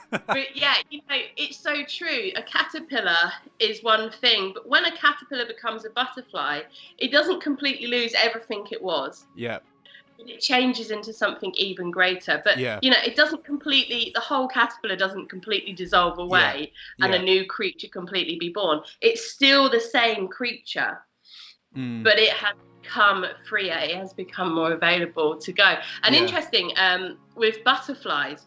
But it's so true. A caterpillar is one thing, but when a caterpillar becomes a butterfly, it doesn't completely lose everything it was. It changes into something even greater. But it doesn't completely. The whole caterpillar doesn't completely dissolve away, and a new creature completely be born. It's still the same creature, but it has become freer. It has become more available to go. And interesting, with butterflies,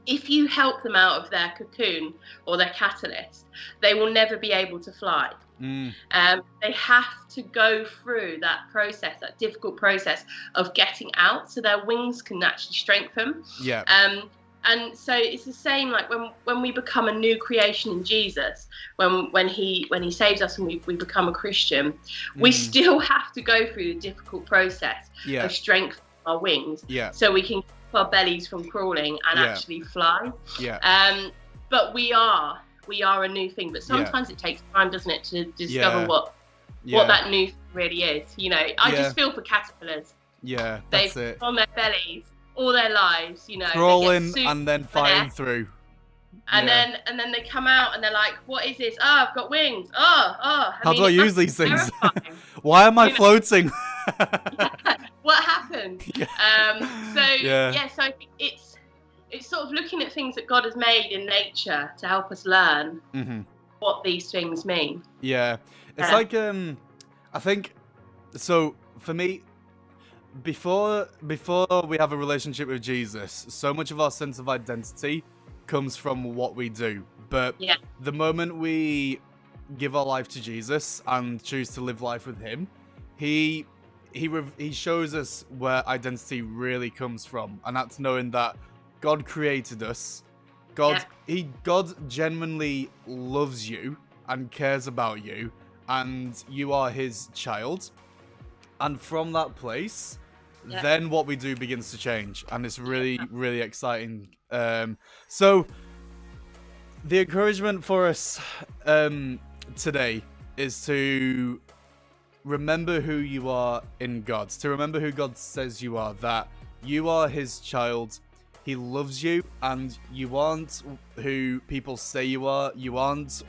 if you help them out of their cocoon or their catalyst, they will never be able to fly. They have to go through that process, that difficult process of getting out, so their wings can actually strengthen. And so it's the same like when we become a new creation in Jesus, when he saves us and we become a Christian, we still have to go through the difficult process of strengthening our wings, so we can keep our bellies from crawling and actually fly. But we are a new thing. But sometimes it takes time, doesn't it, to discover what that new thing really is. I just feel for caterpillars. They've on their bellies all their lives, crawling and then fighting through. And then they come out and they're like, what is this? Oh, I've got wings. How do I use these things? Why am I floating? What happened? So I think it's sort of looking at things that God has made in nature to help us learn what these things mean. It's like I think so for me, before we have a relationship with Jesus, so much of our sense of identity comes from what we do. But the moment we give our life to Jesus and choose to live life with him, he shows us where identity really comes from, and that's knowing that God created us. God genuinely loves you and cares about you, and you are his child. And from that place, then what we do begins to change, and it's really, really exciting. So the encouragement for us today is to remember who you are in God, to remember who God says you are, that you are his child. He loves you, and you aren't who people say you are. You aren't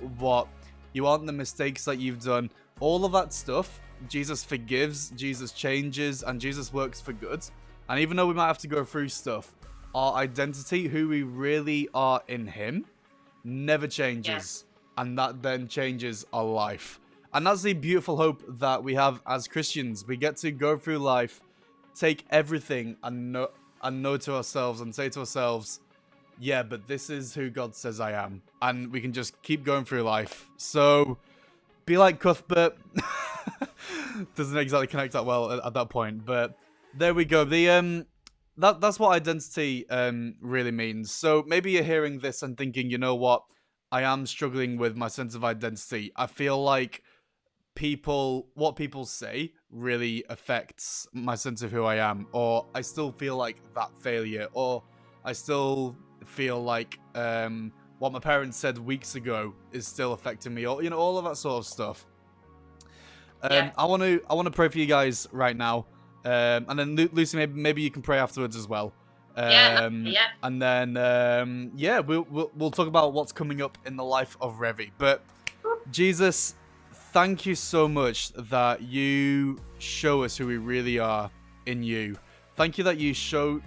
the mistakes that you've done. All of that stuff, Jesus forgives, Jesus changes, and Jesus works for good. And even though we might have to go through stuff, our identity, who we really are in him, never changes. And that then changes our life. And that's the beautiful hope that we have as Christians. We get to go through life, take everything, and and know to ourselves and say to ourselves, yeah, but this is who God says I am. And we can just keep going through life. So be like Cuthbert. Doesn't exactly connect that well at that point, but there we go. That's what identity really means. So maybe you're hearing this and thinking, you know what? I am struggling with my sense of identity. I feel like what people say really affects my sense of who I am, or I still feel like that failure, or I still feel like what my parents said weeks ago is still affecting me, or all of that sort of stuff. Yeah. I want to pray for you guys right now, and then Lucy, maybe you can pray afterwards as well. Yeah. And then we'll talk about what's coming up in the life of Revy. But Jesus, thank you so much that you show us who we really are in you. Thank you that you show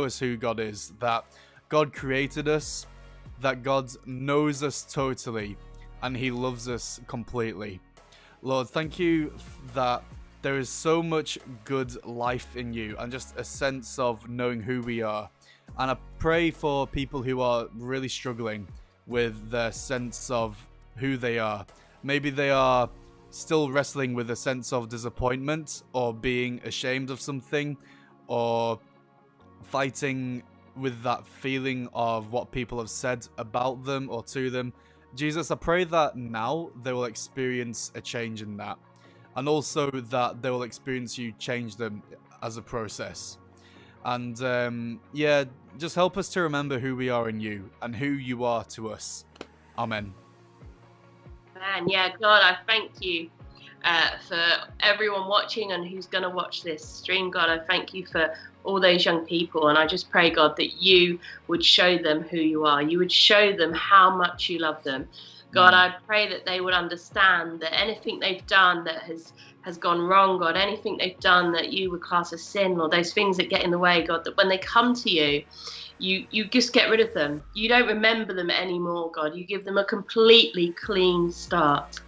us who God is, that God created us, that God knows us totally, and he loves us completely. Lord, thank you that there is so much good life in you and just a sense of knowing who we are. And I pray for people who are really struggling with their sense of who they are. Maybe they are still wrestling with a sense of disappointment, or being ashamed of something, or fighting with that feeling of what people have said about them or to them. Jesus, I pray that now they will experience a change in that, and also that they will experience you change them as a process. And just help us to remember who we are in you and who you are to us. Amen. Man, yeah, God, I thank you for everyone watching and who's going to watch this stream. God, I thank you for all those young people, and I just pray, God, that you would show them who you are. You would show them how much you love them. God, I pray that they would understand that anything they've done that has gone wrong, God, anything they've done that you would class as sin, or those things that get in the way, God, that when they come to you, you just get rid of them. You don't remember them anymore, God. You give them a completely clean start.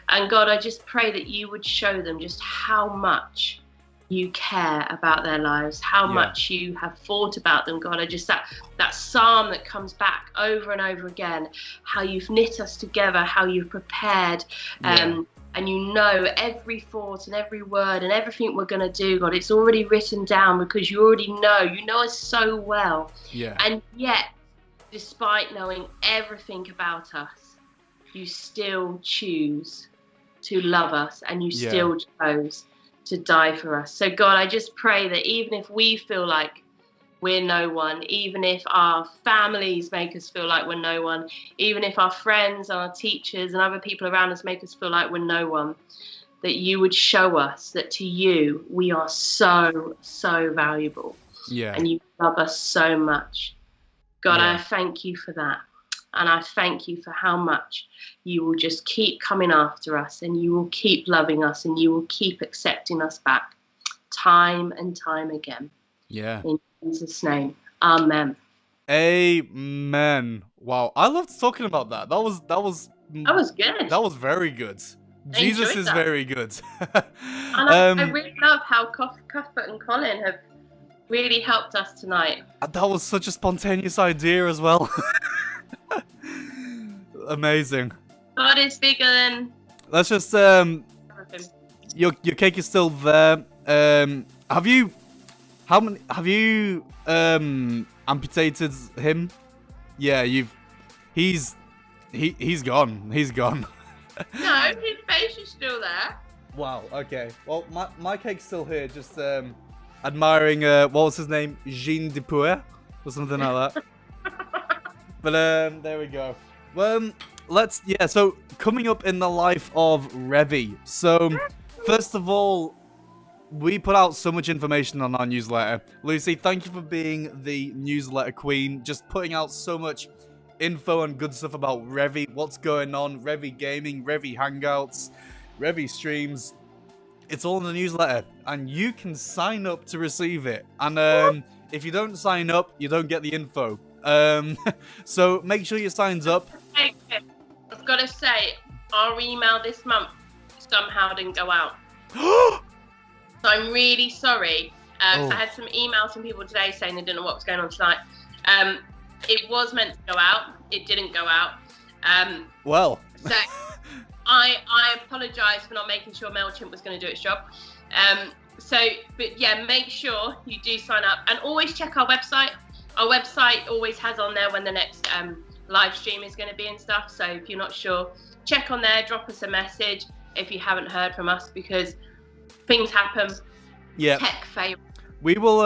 And God, I just pray that you would show them just how much you care about their lives, how much you have thought about them, God. I just that psalm that comes back over and over again, how you've knit us together, how you've prepared, and you know every thought and every word and everything we're going to do, God. It's already written down because you already know. You know us so well. Yeah. And yet, despite knowing everything about us, you still choose to love us, and you still chose to die for us. So God, I just pray that even if we feel like we're no one, even if our families make us feel like we're no one, even if our friends and our teachers and other people around us make us feel like we're no one, that you would show us that to you we are so, so valuable. Yeah. And you love us so much. God, I thank you for that. And I thank you for how much you will just keep coming after us, and you will keep loving us, and you will keep accepting us back time and time again. Yeah. In Jesus' name. Amen. Amen. Wow. I loved talking about that. That was good. That was very good. Jesus is very good. And I really love how Cuthbert and Colin have really helped us tonight. That was such a spontaneous idea as well. Amazing. God is bigger than... Let's just your cake is still there. Have you amputated him? Yeah, he's gone. He's gone. No, his face is still there. Wow, okay. Well, my cake's still here, just admiring what was his name? Jean Dupuer or something like that. But there we go. So coming up in the life of Revy. So first of all, we put out so much information on our newsletter. Lucy, thank you for being the newsletter queen, just putting out so much info and good stuff about Revy, what's going on, Revy Gaming, Revy Hangouts, Revy Streams. It's all in the newsletter, and you can sign up to receive it. And if you don't sign up, you don't get the info. So make sure you signs up. Hey, I've got to say, our email this month somehow didn't go out. So I'm really sorry. So I had some emails from people today saying they didn't know what was going on tonight. It was meant to go out. It didn't go out. Well. So I apologise for not making sure MailChimp was going to do its job. But yeah, make sure you do sign up and always check our website. Our website always has on there when the next live stream is going to be and stuff. So if you're not sure, check on there, drop us a message if you haven't heard from us, because things happen. Yeah. Tech fail. We will,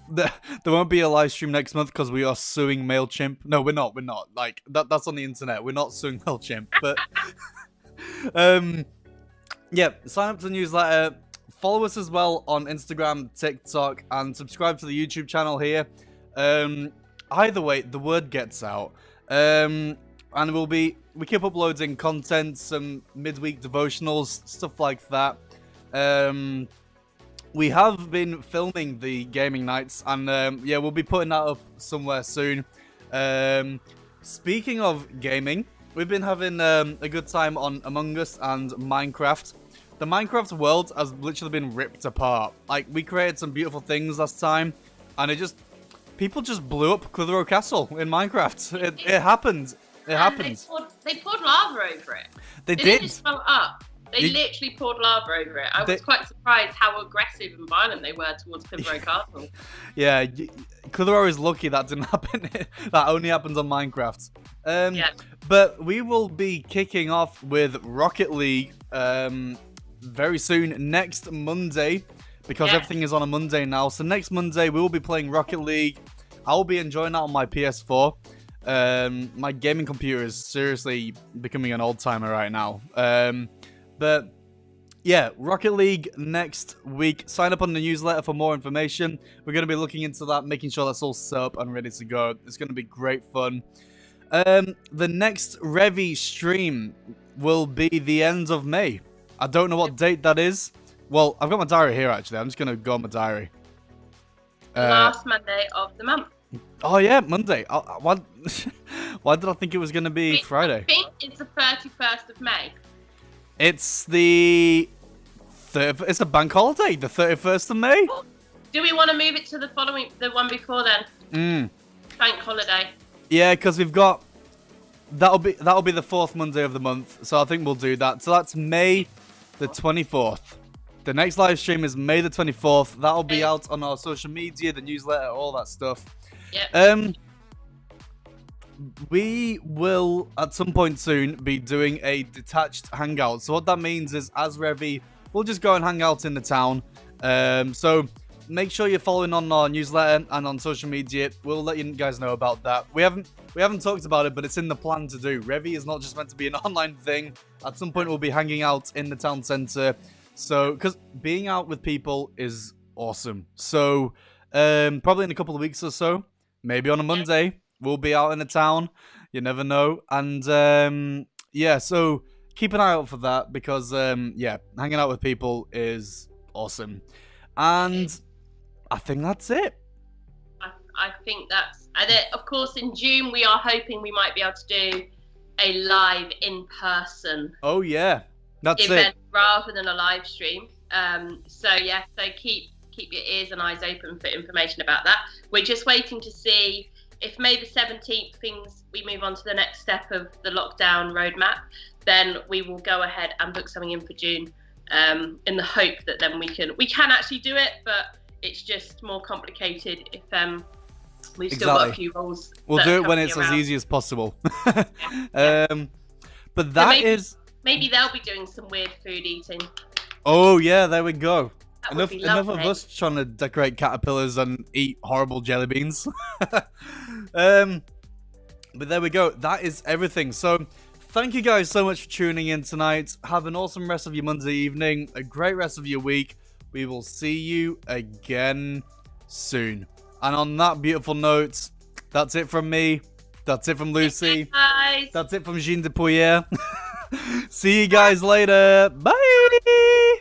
there won't be a live stream next month because we are suing MailChimp. No, we're not. Like, that's on the internet. We're not suing MailChimp. But, yeah, sign up to the newsletter. Follow us as well on Instagram, TikTok, and subscribe to the YouTube channel here. Either way, the word gets out. And we keep uploading content, some midweek devotionals, stuff like that. We have been filming the gaming nights, and yeah, we'll be putting that up somewhere soon. Speaking of gaming, we've been having a good time on Among Us and Minecraft. The Minecraft world has literally been ripped apart. Like, we created some beautiful things last time, and people just blew up Cuthbert Castle in Minecraft. It happened. It happened. They poured lava over it. They did. did. Just blow it up. They literally poured lava over it. I was quite surprised how aggressive and violent they were towards Cuthbert Castle. Yeah, Cuthbert is lucky that didn't happen. That only happens on Minecraft. Yeah. But we will be kicking off with Rocket League very soon, next Monday, because everything is on a Monday now. So next Monday, we will be playing Rocket League. I will be enjoying that on my PS4. My gaming computer is seriously becoming an old-timer right now. But yeah, Rocket League next week. Sign up on the newsletter for more information. We're going to be looking into that, making sure that's all set up and ready to go. It's going to be great fun. The next Revy stream will be the end of May. I don't know what date that is. Well, I've got my diary here, actually. I'm just going to go on my diary. Last Monday of the month. Oh, yeah, Monday. Why did I think it was going to be Friday? I think it's the 31st of May. It's the it's a bank holiday, the 31st of May. Do we want to move it to the one before then? Bank holiday. Yeah, because we've got that'll be the 4th Monday of the month, so I think we'll do that. So that's May the 24th. The next live stream is May the 24th. That'll be out on our social media, the newsletter, all that stuff. Yep. We will, at some point soon, be doing a detached hangout. So what that means is, as Revy, we'll just go and hang out in the town. So make sure you're following on our newsletter and on social media. We'll let you guys know about that. We haven't talked about it, but it's in the plan to do. Revy is not just meant to be an online thing. At some point, we'll be hanging out in the town centre. So, because being out with people is awesome. So, probably in a couple of weeks or so, maybe on a Monday, we'll be out in the town. You never know. And, yeah, so keep an eye out for that because, yeah, hanging out with people is awesome. And I think that's it. I think that's... And then, of course, in June, we are hoping we might be able to do a live in-person that's event rather than a live stream. So, yeah, so keep your ears and eyes open for information about that. We're just waiting to see if May the 17th we move on to the next step of the lockdown roadmap, then we will go ahead and book something in for June, in the hope that then we can actually do it, but it's just more complicated if we've still got a few rules. We'll do it when it's as easy as possible. But that so maybe they'll be doing some weird food eating. Oh yeah, there we go. Enough of us trying to decorate caterpillars and eat horrible jelly beans. But there we go. That is everything. So thank you guys so much for tuning in tonight. Have an awesome rest of your Monday evening. A great rest of your week. We will see you again soon. And on that beautiful note, that's it from me. That's it from Lucy. That's it from Jean de Pouillet. See you guys later. Bye.